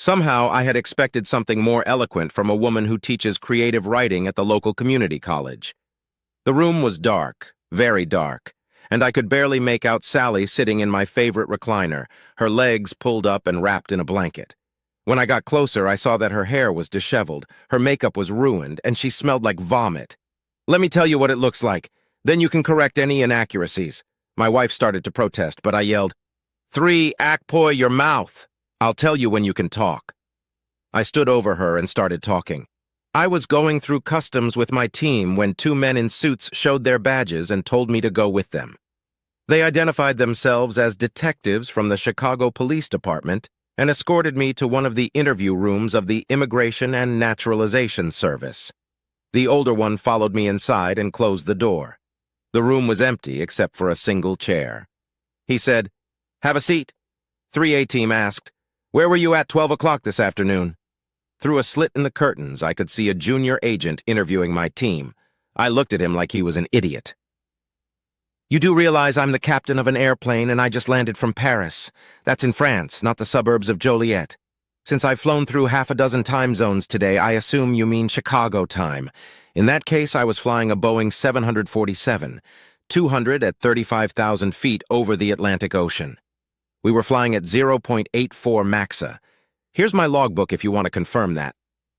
Somehow, I had expected something more eloquent from a woman who teaches creative writing at the local community college. The room was dark, very dark, and I could barely make out Sally sitting in my favorite recliner, her legs pulled up and wrapped in a blanket. When I got closer, I saw that her hair was disheveled, her makeup was ruined, and she smelled like vomit. "Let me tell you what it looks like. Then you can correct any inaccuracies." My wife started to protest, but I yelled, "3, Akpoi, your mouth. I'll tell you when you can talk." I stood over her and started talking. I was going through customs with my team when 2 men in suits showed their badges and told me to go with them. They identified themselves as detectives from the Chicago Police Department and escorted me to one of the interview rooms of the Immigration and Naturalization Service. The older one followed me inside and closed the door. The room was empty except for a single chair. He said, "Have a seat." 3A team asked, "Where were you at 12 o'clock this afternoon?" Through a slit in the curtains, I could see a junior agent interviewing my team. I looked at him like he was an idiot. "You do realize I'm the captain of an airplane and I just landed from Paris. That's in France, not the suburbs of Joliet. Since I've flown through half a dozen time zones today, I assume you mean Chicago time. In that case, I was flying a Boeing 747, 200 at 35,000 feet over the Atlantic Ocean. We were flying at 0.84 Maxa. Here's my logbook if you want to confirm that."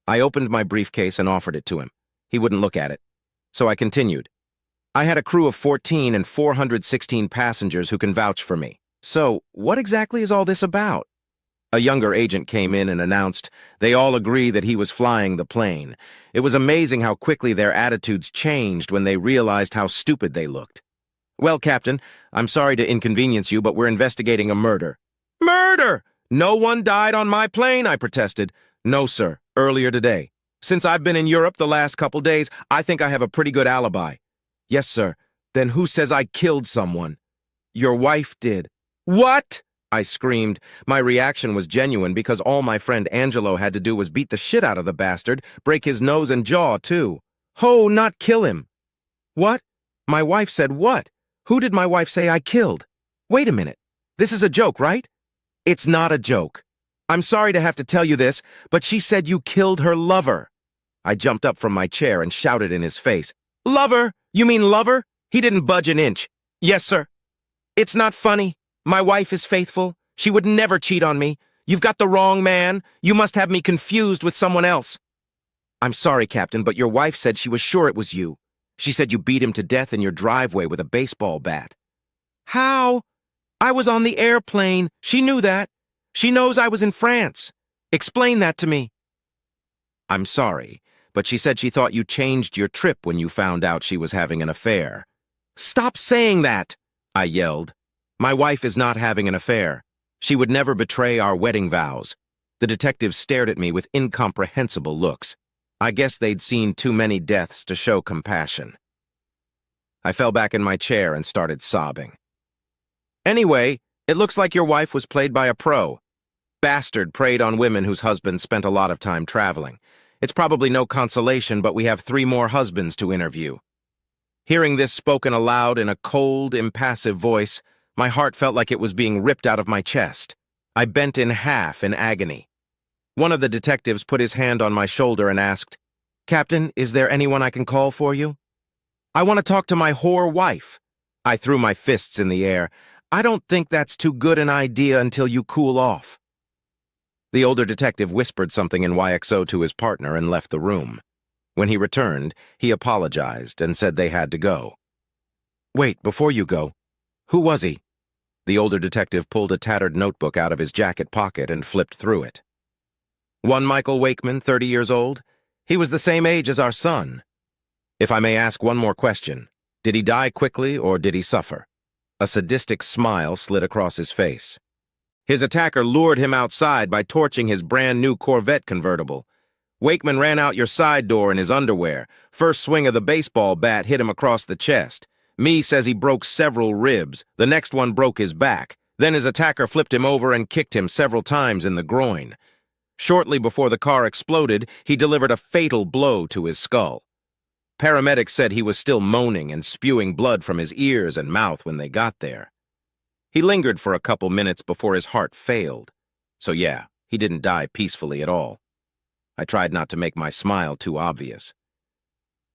I opened my briefcase and offered it to him. He wouldn't look at it. So I continued. "I had a crew of 14 and 416 passengers who can vouch for me. So, what exactly is all this about?" A younger agent came in and announced, "They all agree that he was flying the plane. It was amazing how quickly their attitudes changed when they realized how stupid they looked. Well, Captain, I'm sorry to inconvenience you, but we're investigating a murder." "Murder! No one died on my plane," I protested. "No, sir, earlier today. Since I've been in Europe the last couple days, I think I have a pretty good alibi." "Yes, sir. Then who says I killed someone?" "Your wife did." "What?" I screamed. My reaction was genuine because all my friend Angelo had to do was beat the shit out of the bastard, break his nose and jaw, too. "Oh, not kill him." "What? My wife said what? Who did my wife say I killed? Wait a minute. This is a joke, right?" "It's not a joke. I'm sorry to have to tell you this, but she said you killed her lover." I jumped up from my chair and shouted in his face, "Lover? You mean lover? He didn't budge an inch." "Yes, sir." "It's not funny. My wife is faithful. She would never cheat on me. You've got the wrong man. You must have me confused with someone else." "I'm sorry, Captain, but your wife said she was sure it was you. She said you beat him to death in your driveway with a baseball bat." "How? I was on the airplane. She knew that. She knows I was in France. Explain that to me." "I'm sorry, but she said she thought you changed your trip when you found out she was having an affair." "Stop saying that!" I yelled. "My wife is not having an affair. She would never betray our wedding vows." The detectives stared at me with incomprehensible looks. I guess they'd seen too many deaths to show compassion. I fell back in my chair and started sobbing. "Anyway, it looks like your wife was played by a pro. Bastard preyed on women whose husbands spent a lot of time traveling. It's probably no consolation, but we have 3 more husbands to interview." Hearing this spoken aloud in a cold, impassive voice, my heart felt like it was being ripped out of my chest. I bent in half in agony. One of the detectives put his hand on my shoulder and asked, "Captain, is there anyone I can call for you?" "I want to talk to my whore wife." I threw my fists in the air. "I don't think that's too good an idea until you cool off." The older detective whispered something in YXO to his partner and left the room. When he returned, he apologized and said they had to go. "Wait, before you go, who was he?" The older detective pulled a tattered notebook out of his jacket pocket and flipped through it. "One Michael Wakeman, 30 years old. He was the same age as our son. If I may ask one more question, did he die quickly or did he suffer?" A sadistic smile slid across his face. "His attacker lured him outside by torching his brand-new Corvette convertible. Wakeman ran out your side door in his underwear. First swing of the baseball bat hit him across the chest. Me says he broke several ribs. The next one broke his back. Then his attacker flipped him over and kicked him several times in the groin. Shortly before the car exploded, he delivered a fatal blow to his skull. Paramedics said he was still moaning and spewing blood from his ears and mouth when they got there. He lingered for a couple minutes before his heart failed. So yeah, He didn't die peacefully at all. I tried not to make my smile too obvious.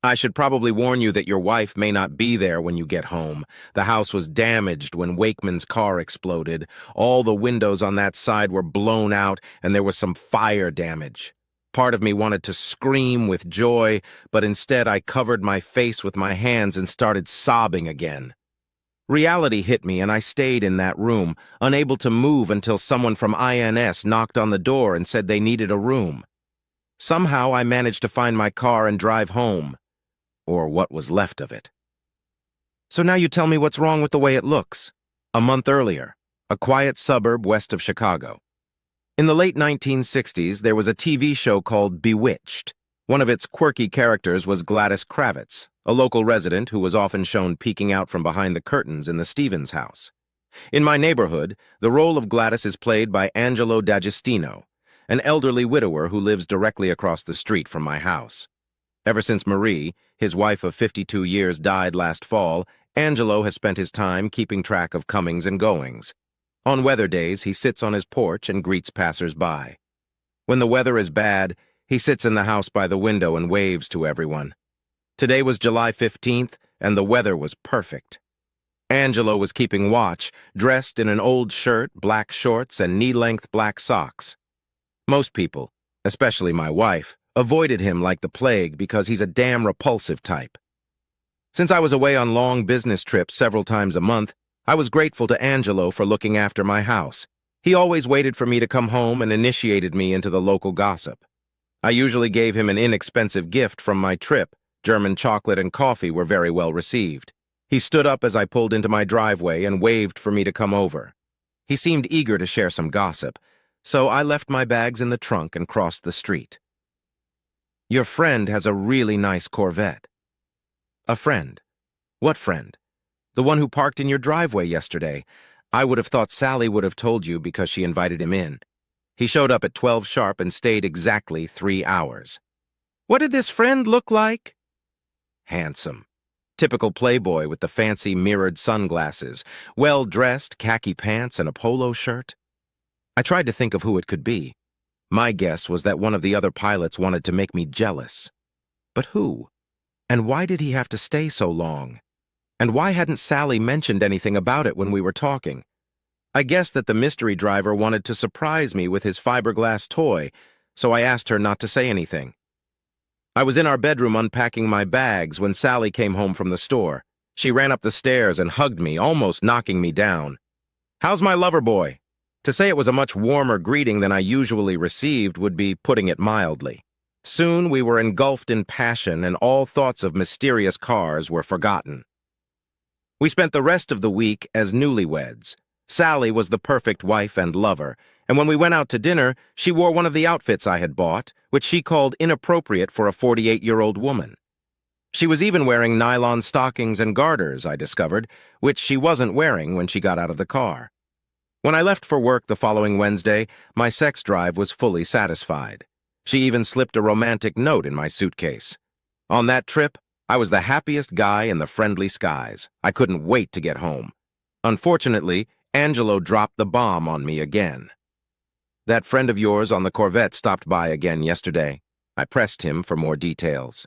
I should probably warn you that your wife may not be there when you get home. The house was damaged when Wakeman's car exploded. All the windows on that side were blown out, and there was some fire damage. Part of me wanted to scream with joy, but instead I covered my face with my hands and started sobbing again. Reality hit me, and I stayed in that room, unable to move until someone from INS knocked on the door and said they needed a room. Somehow I managed to find my car and drive home. Or what was left of it. So now you tell me what's wrong with the way it looks. A month earlier, a quiet suburb west of Chicago. In the late 1960s, there was a TV show called Bewitched. One of its quirky characters was Gladys Kravitz, a local resident who was often shown peeking out from behind the curtains in the Stevens house. In my neighborhood, the role of Gladys is played by Angelo D'Agostino, an elderly widower who lives directly across the street from my house. Ever since Marie, his wife of 52 years, died last fall, Angelo has spent his time keeping track of comings and goings. On weather days, he sits on his porch and greets passers-by. When the weather is bad, he sits in the house by the window and waves to everyone. Today was July 15th, and the weather was perfect. Angelo was keeping watch, dressed in an old shirt, black shorts, and knee-length black socks. Most people, especially my wife, avoided him like the plague because he's a damn repulsive type. Since I was away on long business trips several times a month, I was grateful to Angelo for looking after my house. He always waited for me to come home and initiated me into the local gossip. I usually gave him an inexpensive gift from my trip. German chocolate and coffee were very well received. He stood up as I pulled into my driveway and waved for me to come over. He seemed eager to share some gossip, so I left my bags in the trunk and crossed the street. Your friend has a really nice Corvette. A friend? What friend? The one who parked in your driveway yesterday. I would have thought Sally would have told you because she invited him in. He showed up at 12 sharp and stayed exactly 3 hours. What did this friend look like? Handsome. Typical playboy with the fancy mirrored sunglasses, well-dressed, khaki pants, and a polo shirt. I tried to think of who it could be. My guess was that one of the other pilots wanted to make me jealous. But who? And why did he have to stay so long? And why hadn't Sally mentioned anything about it when we were talking? I guessed that the mystery driver wanted to surprise me with his fiberglass toy, so I asked her not to say anything. I was in our bedroom unpacking my bags when Sally came home from the store. She ran up the stairs and hugged me, almost knocking me down. "How's my lover boy?" To say it was a much warmer greeting than I usually received would be putting it mildly. Soon we were engulfed in passion, and all thoughts of mysterious cars were forgotten. We spent the rest of the week as newlyweds. Sally was the perfect wife and lover, and when we went out to dinner, she wore one of the outfits I had bought, which she called inappropriate for a 48-year-old woman. She was even wearing nylon stockings and garters, I discovered, which she wasn't wearing when she got out of the car. When I left for work the following Wednesday, my sex drive was fully satisfied. She even slipped a romantic note in my suitcase. On that trip, I was the happiest guy in the friendly skies. I couldn't wait to get home. Unfortunately, Angelo dropped the bomb on me again. That friend of yours on the Corvette stopped by again yesterday. I pressed him for more details.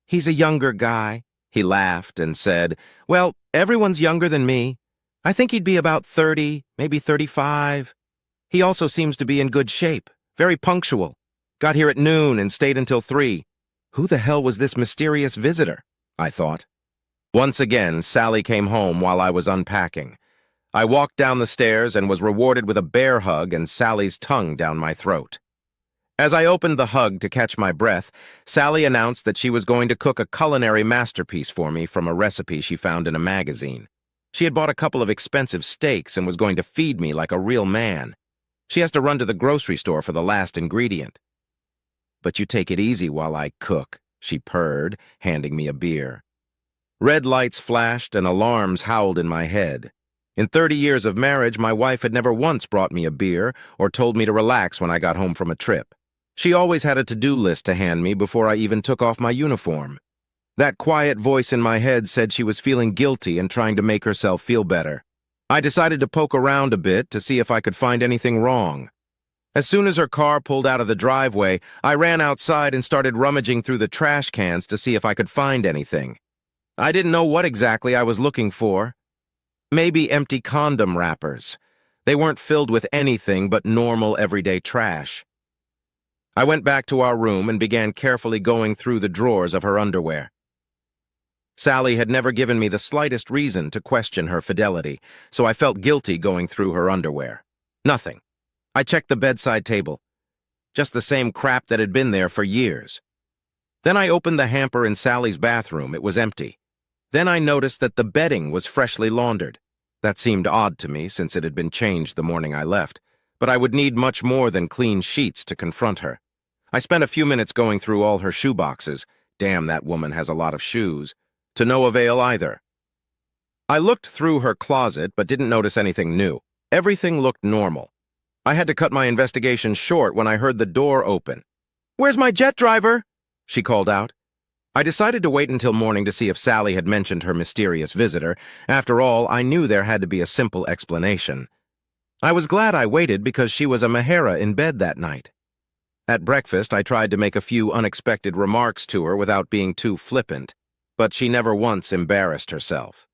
He's a younger guy. He laughed and said, "Well, everyone's younger than me. I think he'd be about 30, maybe 35. He also seems to be in good shape, very punctual. Got here at noon and stayed until 3. Who the hell was this mysterious visitor? I thought. Once again, Sally came home while I was unpacking. I walked down the stairs and was rewarded with a bear hug and Sally's tongue down my throat. As I opened the hug to catch my breath, Sally announced that she was going to cook a culinary masterpiece for me from a recipe she found in a magazine. She had bought a couple of expensive steaks and was going to feed me like a real man. She has to run to the grocery store for the last ingredient. "But you take it easy while I cook," she purred, handing me a beer. Red lights flashed and alarms howled in my head. In 30 years of marriage, my wife had never once brought me a beer or told me to relax when I got home from a trip. She always had a to-do list to hand me before I even took off my uniform. That quiet voice in my head said she was feeling guilty and trying to make herself feel better. I decided to poke around a bit to see if I could find anything wrong. As soon as her car pulled out of the driveway, I ran outside and started rummaging through the trash cans to see if I could find anything. I didn't know what exactly I was looking for. Maybe empty condom wrappers. They weren't filled with anything but normal everyday trash. I went back to our room and began carefully going through the drawers of her underwear. Sally had never given me the slightest reason to question her fidelity, so I felt guilty going through her underwear. Nothing. I checked the bedside table. Just the same crap that had been there for years. Then I opened the hamper in Sally's bathroom. It was empty. Then I noticed that the bedding was freshly laundered. That seemed odd to me since it had been changed the morning I left, but I would need much more than clean sheets to confront her. I spent a few minutes going through all her shoe boxes. Damn, that woman has a lot of shoes. To no avail either. I looked through her closet but didn't notice anything new. Everything looked normal. I had to cut my investigation short when I heard the door open. "Where's my jet driver?" she called out. I decided to wait until morning to see if Sally had mentioned her mysterious visitor. After all, I knew there had to be a simple explanation. I was glad I waited because she was a Mahara in bed that night. At breakfast, I tried to make a few unexpected remarks to her without being too flippant, but she never once embarrassed herself.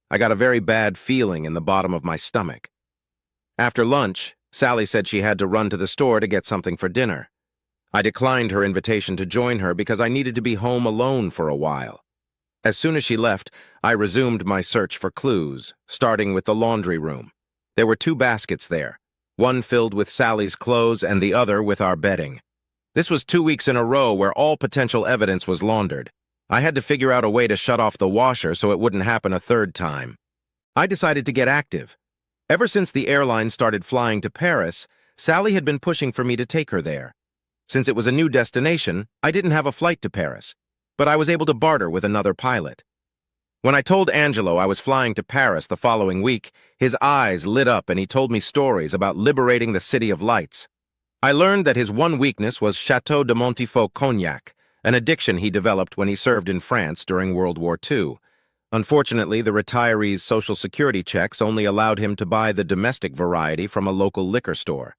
I got a very bad feeling in the bottom of my stomach. After lunch, Sally said she had to run to the store to get something for dinner. I declined her invitation to join her because I needed to be home alone for a while. As soon as she left, I resumed my search for clues, starting with the laundry room. There were 2 baskets there, one filled with Sally's clothes and the other with our bedding. This was 2 weeks in a row where all potential evidence was laundered. I had to figure out a way to shut off the washer so it wouldn't happen a third time. I decided to get active. Ever since the airline started flying to Paris, Sally had been pushing for me to take her there. Since it was a new destination, I didn't have a flight to Paris, but I was able to barter with another pilot. When I told Angelo I was flying to Paris the following week, his eyes lit up and he told me stories about liberating the City of Lights. I learned that his one weakness was Chateau de Montifaux cognac, an addiction he developed when he served in France during World War II. Unfortunately, the retiree's Social Security checks only allowed him to buy the domestic variety from a local liquor store.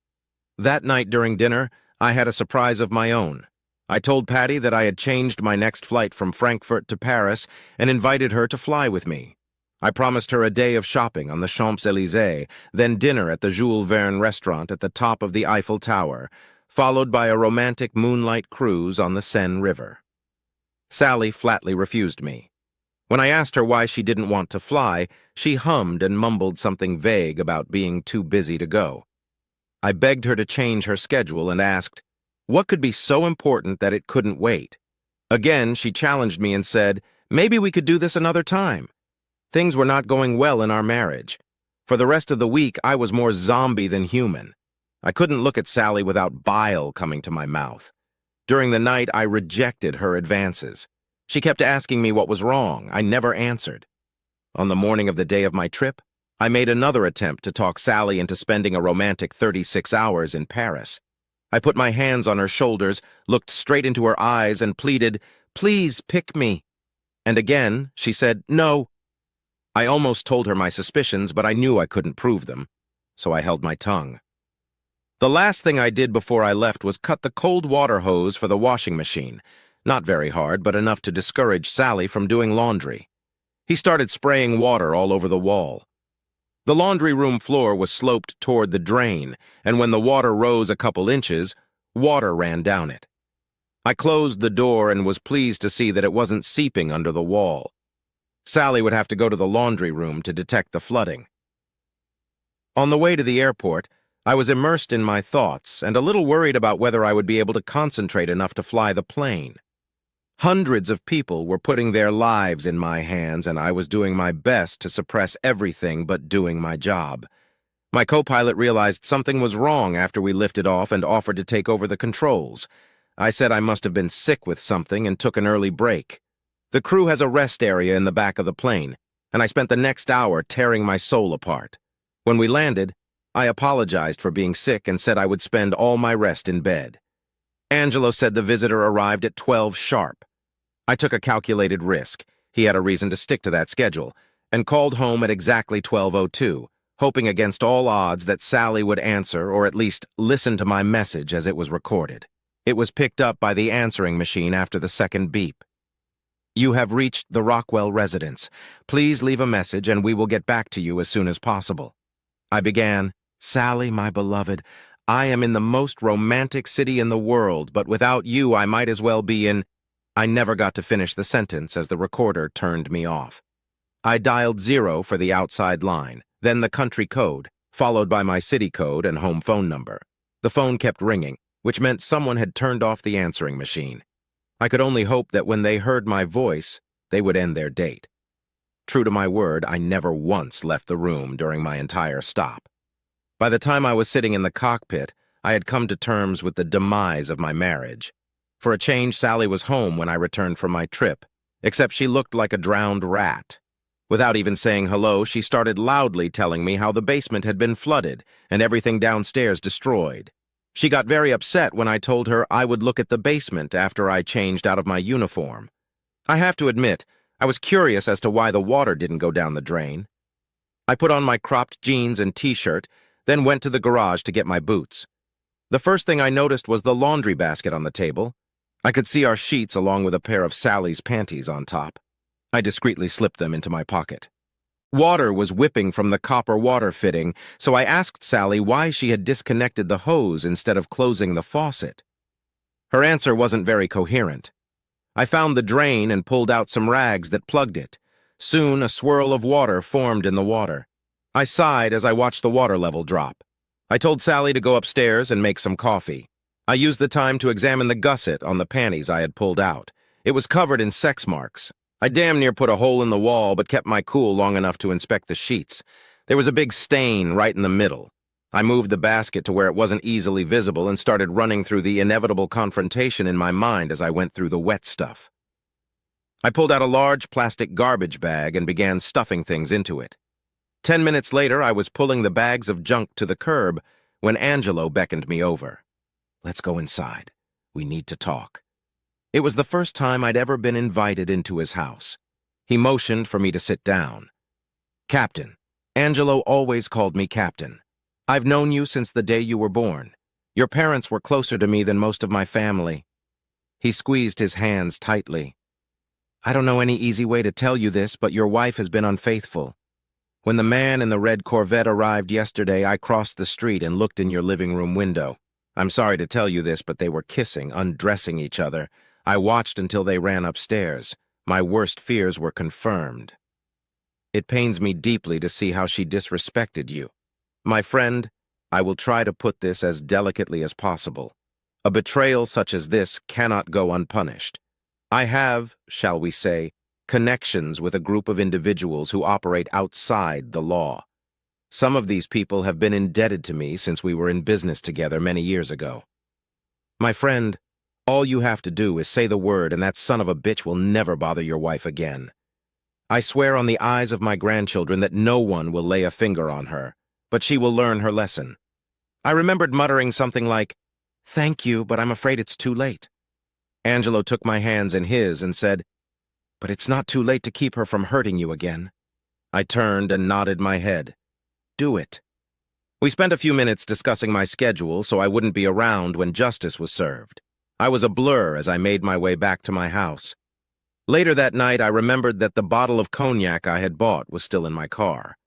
That night during dinner, I had a surprise of my own. I told Patty that I had changed my next flight from Frankfurt to Paris and invited her to fly with me. I promised her a day of shopping on the Champs-Élysées, then dinner at the Jules Verne restaurant at the top of the Eiffel Tower, followed by a romantic moonlight cruise on the Seine River. Sally flatly refused me. When I asked her why she didn't want to fly, she hummed and mumbled something vague about being too busy to go. I begged her to change her schedule and asked, what could be so important that it couldn't wait? Again, she challenged me and said, maybe we could do this another time. Things were not going well in our marriage. For the rest of the week, I was more zombie than human. I couldn't look at Sally without bile coming to my mouth. During the night, I rejected her advances. She kept asking me what was wrong. I never answered. On the morning of the day of my trip, I made another attempt to talk Sally into spending a romantic 36 hours in Paris. I put my hands on her shoulders, looked straight into her eyes, and pleaded, "Please pick me." And again, she said, "No." I almost told her my suspicions, but I knew I couldn't prove them, so I held my tongue. The last thing I did before I left was cut the cold water hose for the washing machine. Not very hard, but enough to discourage Sally from doing laundry. He started spraying water all over the wall. The laundry room floor was sloped toward the drain, and when the water rose a couple inches, water ran down it. I closed the door and was pleased to see that it wasn't seeping under the wall. Sally would have to go to the laundry room to detect the flooding. On the way to the airport, I was immersed in my thoughts and a little worried about whether I would be able to concentrate enough to fly the plane. Hundreds of people were putting their lives in my hands, and I was doing my best to suppress everything but doing my job. My co-pilot realized something was wrong after we lifted off and offered to take over the controls. I said I must have been sick with something and took an early break. The crew has a rest area in the back of the plane, and I spent the next hour tearing my soul apart. When we landed, I apologized for being sick and said I would spend all my rest in bed. Angelo said the visitor arrived at 12 sharp. I took a calculated risk. He had a reason to stick to that schedule, and called home at exactly 12:02, hoping against all odds that Sally would answer or at least listen to my message as it was recorded. It was picked up by the answering machine after the second beep. "You have reached the Rockwell residence. Please leave a message and we will get back to you as soon as possible." I began, "Sally, my beloved, I am in the most romantic city in the world, but without you I might as well be in—" I never got to finish the sentence as the recorder turned me off. I dialed 0 for the outside line, then the country code, followed by my city code and home phone number. The phone kept ringing, which meant someone had turned off the answering machine. I could only hope that when they heard my voice, they would end their date. True to my word, I never once left the room during my entire stop. By the time I was sitting in the cockpit, I had come to terms with the demise of my marriage. For a change, Sally was home when I returned from my trip, except she looked like a drowned rat. Without even saying hello, she started loudly telling me how the basement had been flooded and everything downstairs destroyed. She got very upset when I told her I would look at the basement after I changed out of my uniform. I have to admit, I was curious as to why the water didn't go down the drain. I put on my cropped jeans and t-shirt, then went to the garage to get my boots. The first thing I noticed was the laundry basket on the table. I could see our sheets along with a pair of Sally's panties on top. I discreetly slipped them into my pocket. Water was whipping from the copper water fitting, so I asked Sally why she had disconnected the hose instead of closing the faucet. Her answer wasn't very coherent. I found the drain and pulled out some rags that plugged it. Soon, a swirl of water formed in the water. I sighed as I watched the water level drop. I told Sally to go upstairs and make some coffee. I used the time to examine the gusset on the panties I had pulled out. It was covered in sex marks. I damn near put a hole in the wall, but kept my cool long enough to inspect the sheets. There was a big stain right in the middle. I moved the basket to where it wasn't easily visible and started running through the inevitable confrontation in my mind as I went through the wet stuff. I pulled out a large plastic garbage bag and began stuffing things into it. 10 minutes later, I was pulling the bags of junk to the curb when Angelo beckoned me over. "Let's go inside. We need to talk." It was the first time I'd ever been invited into his house. He motioned for me to sit down. "Captain." Angelo always called me Captain. "I've known you since the day you were born. Your parents were closer to me than most of my family." He squeezed his hands tightly. "I don't know any easy way to tell you this, but your wife has been unfaithful. When the man in the red Corvette arrived yesterday, I crossed the street and looked in your living room window. I'm sorry to tell you this, but they were kissing, undressing each other. I watched until they ran upstairs. My worst fears were confirmed. It pains me deeply to see how she disrespected you. My friend, I will try to put this as delicately as possible. A betrayal such as this cannot go unpunished. I have, shall we say, connections with a group of individuals who operate outside the law. Some of these people have been indebted to me since we were in business together many years ago. My friend, all you have to do is say the word and that son of a bitch will never bother your wife again. I swear on the eyes of my grandchildren that no one will lay a finger on her, but she will learn her lesson." I remembered muttering something like, "Thank you, but I'm afraid it's too late." Angelo took my hands in his and said, "But it's not too late to keep her from hurting you again." I turned and nodded my head. "Do it." We spent a few minutes discussing my schedule so I wouldn't be around when justice was served. I was a blur as I made my way back to my house. Later that night, I remembered that the bottle of cognac I had bought was still in my car.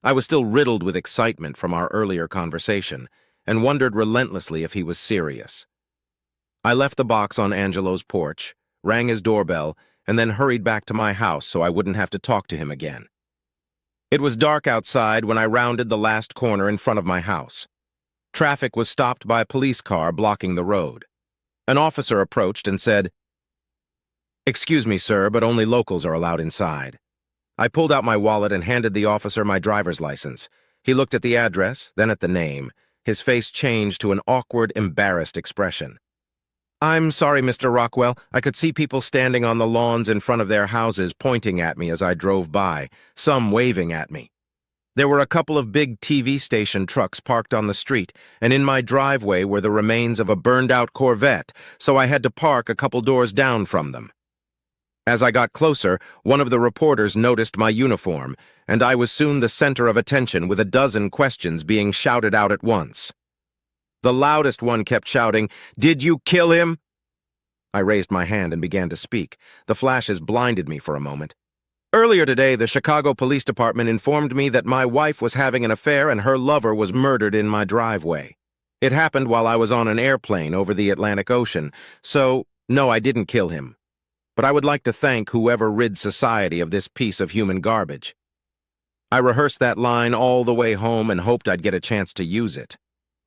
I was still riddled with excitement from our earlier conversation and wondered relentlessly if he was serious. I left the box on Angelo's porch, rang his doorbell, and then hurried back to my house so I wouldn't have to talk to him again. It was dark outside when I rounded the last corner in front of my house. Traffic was stopped by a police car blocking the road. An officer approached and said, "Excuse me, sir, but only locals are allowed inside." I pulled out my wallet and handed the officer my driver's license. He looked at the address, then at the name. His face changed to an awkward, embarrassed expression. "I'm sorry, Mr. Rockwell. I could see people standing on the lawns in front of their houses pointing at me as I drove by, some waving at me. There were a couple of big TV station trucks parked on the street, and in my driveway were the remains of a burned-out Corvette, so I had to park a couple doors down from them." As I got closer, one of the reporters noticed my uniform, and I was soon the center of attention with a dozen questions being shouted out at once. The loudest one kept shouting, "Did you kill him?" I raised my hand and began to speak. The flashes blinded me for a moment. Earlier today, the Chicago Police Department informed me that my wife was having an affair and her lover was murdered in my driveway. It happened while I was on an airplane over the Atlantic Ocean, so, no, I didn't kill him. But I would like to thank whoever rid society of this piece of human garbage. I rehearsed that line all the way home and hoped I'd get a chance to use it.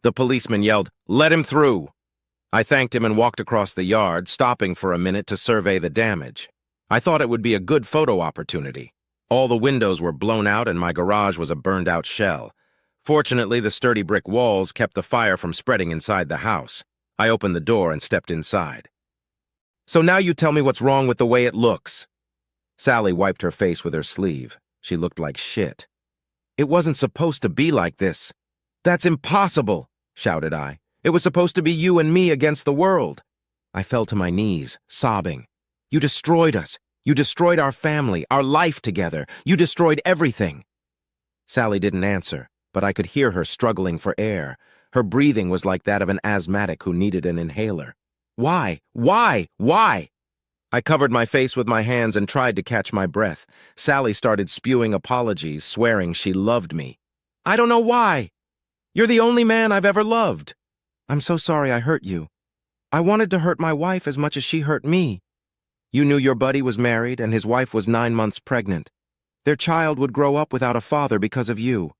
The policeman yelled, "Let him through!" I thanked him and walked across the yard, stopping for a minute to survey the damage. I thought it would be a good photo opportunity. All the windows were blown out and my garage was a burned-out shell. Fortunately, the sturdy brick walls kept the fire from spreading inside the house. I opened the door and stepped inside. "So now you tell me what's wrong with the way it looks." Sally wiped her face with her sleeve. She looked like shit. "It wasn't supposed to be like this." "That's impossible," shouted I. "It was supposed to be you and me against the world." I fell to my knees, sobbing. "You destroyed us. You destroyed our family, our life together. You destroyed everything." Sally didn't answer, but I could hear her struggling for air. Her breathing was like that of an asthmatic who needed an inhaler. "Why? Why? Why?" I covered my face with my hands and tried to catch my breath. Sally started spewing apologies, swearing she loved me. "I don't know why. You're the only man I've ever loved. I'm so sorry I hurt you. I wanted to hurt my wife as much as she hurt me. You knew your buddy was married and his wife was 9 months pregnant. Their child would grow up without a father because of you."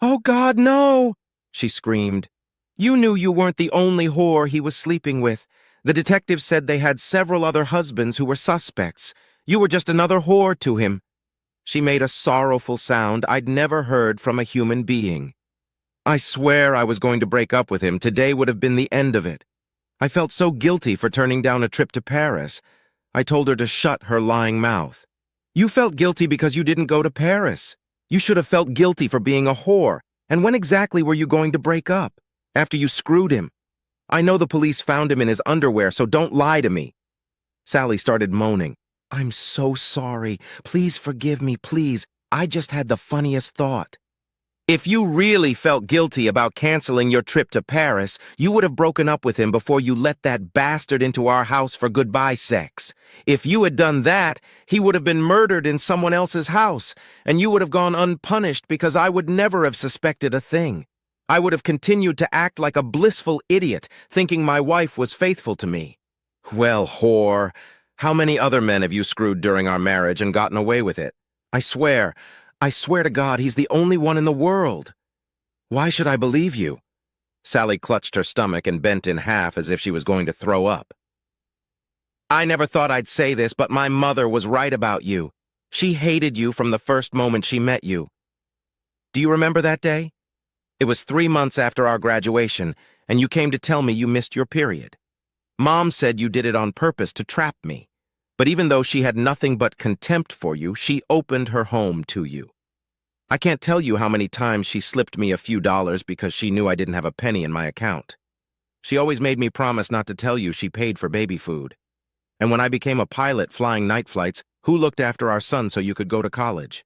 "Oh, God, no!" she screamed. "You knew you weren't the only whore he was sleeping with. The detectives said they had several other husbands who were suspects. You were just another whore to him." She made a sorrowful sound I'd never heard from a human being. I swear I was going to break up with him. Today would have been the end of it. I felt so guilty for turning down a trip to Paris. I told her to shut her lying mouth. "You felt guilty because you didn't go to Paris. You should have felt guilty for being a whore. And when exactly were you going to break up? After you screwed him? I know the police found him in his underwear, so don't lie to me." Sally started moaning. "I'm so sorry. Please forgive me, please. I just had the funniest thought." "If you really felt guilty about canceling your trip to Paris, you would have broken up with him before you let that bastard into our house for goodbye sex. If you had done that, he would have been murdered in someone else's house, and you would have gone unpunished because I would never have suspected a thing. I would have continued to act like a blissful idiot, thinking my wife was faithful to me." "Well, whore, how many other men have you screwed during our marriage and gotten away with it? I swear to God, he's the only one in the world. Why should I believe you?" Sally clutched her stomach and bent in half as if she was going to throw up. "I never thought I'd say this, but my mother was right about you. She hated you from the first moment she met you. Do you remember that day? It was 3 months after our graduation, and you came to tell me you missed your period. Mom said you did it on purpose to trap me. But even though she had nothing but contempt for you, she opened her home to you. I can't tell you how many times she slipped me a few dollars because she knew I didn't have a penny in my account. She always made me promise not to tell you she paid for baby food. And when I became a pilot flying night flights, who looked after our son so you could go to college?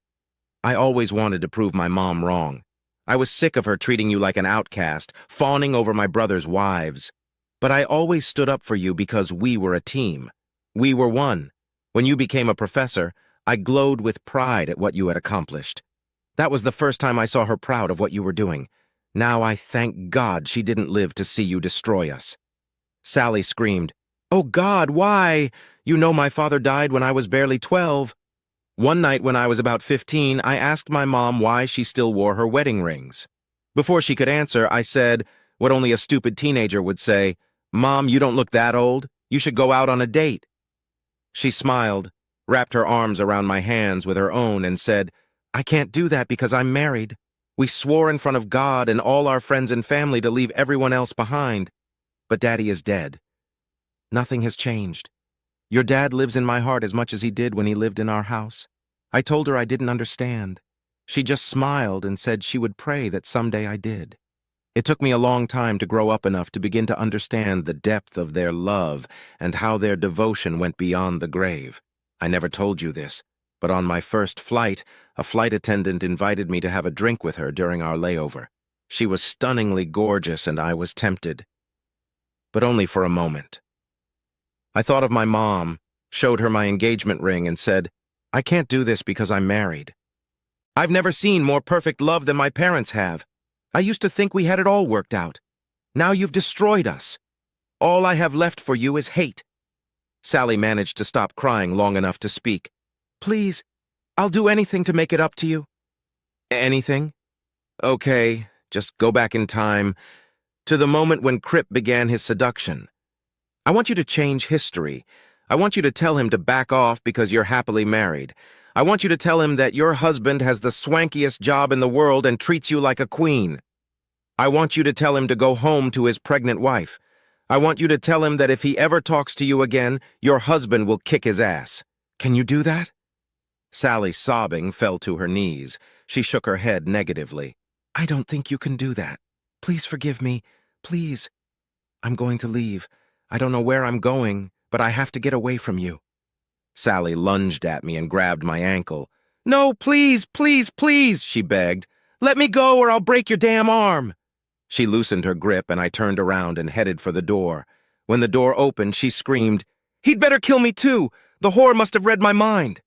I always wanted to prove my mom wrong. I was sick of her treating you like an outcast, fawning over my brother's wives. But I always stood up for you because we were a team. We were one. When you became a professor, I glowed with pride at what you had accomplished. That was the first time I saw her proud of what you were doing. Now I thank God she didn't live to see you destroy us." Sally screamed, "Oh God, why? You know my father died when I was barely 12. One night when I was about 15, I asked my mom why she still wore her wedding rings. Before she could answer, I said what only a stupid teenager would say, 'Mom, you don't look that old. You should go out on a date.' She smiled, wrapped her arms around my hands with her own, and said, 'I can't do that because I'm married. We swore in front of God and all our friends and family to leave everyone else behind. But Daddy is dead. Nothing has changed. Your dad lives in my heart as much as he did when he lived in our house.' I told her I didn't understand. She just smiled and said she would pray that someday I did. It took me a long time to grow up enough to begin to understand the depth of their love and how their devotion went beyond the grave. I never told you this, but on my first flight, a flight attendant invited me to have a drink with her during our layover. She was stunningly gorgeous and I was tempted. But only for a moment. I thought of my mom, showed her my engagement ring and said, I can't do this because I'm married. I've never seen more perfect love than my parents have. I used to think we had it all worked out. Now you've destroyed us. All I have left for you is hate. Sally managed to stop crying long enough to speak. Please, I'll do anything to make it up to you. Anything? Okay, just go back in time to the moment when Crip began his seduction. I want you to change history. I want you to tell him to back off because you're happily married. I want you to tell him that your husband has the swankiest job in the world and treats you like a queen. I want you to tell him to go home to his pregnant wife. I want you to tell him that if he ever talks to you again, your husband will kick his ass. Can you do that? Sally, sobbing, fell to her knees. She shook her head negatively. I don't think you can do that. Please forgive me. Please. I'm going to leave. I don't know where I'm going, but I have to get away from you. Sally lunged at me and grabbed my ankle. No, please, please, please, she begged. Let me go or I'll break your damn arm. She loosened her grip and I turned around and headed for the door. When the door opened, she screamed, He'd better kill me too! The whore must have read my mind!